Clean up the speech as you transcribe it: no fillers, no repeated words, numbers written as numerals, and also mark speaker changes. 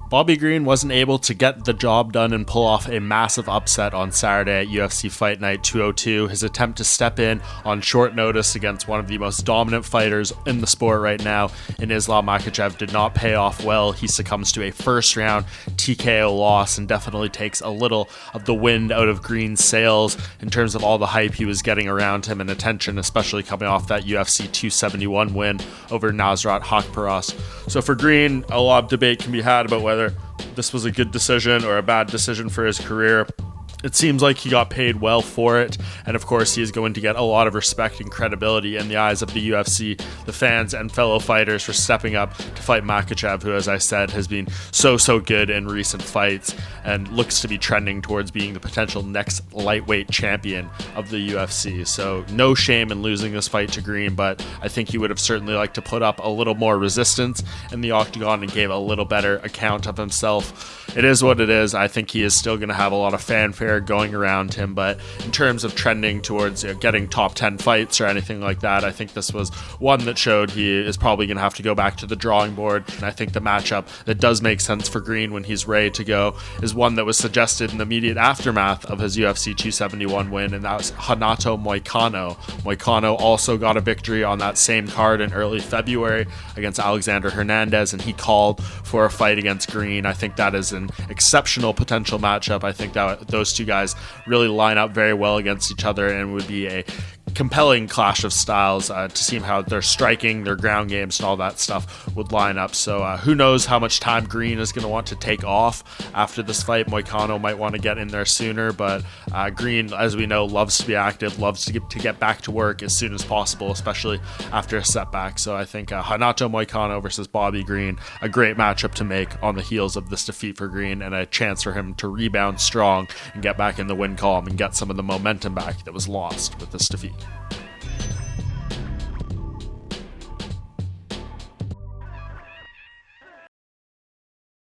Speaker 1: Bobby Green wasn't able to get the job done and pull off a massive upset on Saturday at UFC Fight Night 202. His attempt to step in on short notice against one of the most dominant fighters in the sport right now in Islam Makhachev did not pay off well. He succumbs to a first round TKO loss and definitely takes a little of the wind out of Green's sails in terms of all the hype he was getting around him and attention, especially coming off that UFC 271 win over Nasrat Haqparast. So for Green, a lot of debate can be had about whether this was a good decision or a bad decision for his career. It seems like he got paid well for it, and of course he is going to get a lot of respect and credibility in the eyes of the UFC, the fans, and fellow fighters for stepping up to fight Makhachev, who, as I said, has been so good in recent fights and looks to be trending towards being the potential next lightweight champion of the UFC. So no shame in losing this fight to Green, but I think he would have certainly liked to put up a little more resistance in the octagon and gave a little better account of himself. It is what it is. I think he is still going to have a lot of fanfare going around him, but in terms of trending towards getting top 10 fights or anything like that, I think this was one that showed he is probably going to have to go back to the drawing board. And I think the matchup that does make sense for Green when he's ready to go is one that was suggested in the immediate aftermath of his UFC 271 win, and that was Renato Moicano. Moicano also got a victory on that same card in early February against Alexander Hernandez, and he called for a fight against Green. I think that is an exceptional potential matchup. I think that those two guys really line up very well against each other and would be a compelling clash of styles to see how their striking, their ground games, and all that stuff would line up. So who knows how much time Green is going to want to take off after this fight. Moicano might want to get in there sooner, but Green, as we know, loves to be active, loves to get back to work as soon as possible, especially after a setback. So I think Renato Moicano versus Bobby Green, a great matchup to make on the heels of this defeat for Green, and a chance for him to rebound strong and get back in the win column and get some of the momentum back that was lost with this defeat.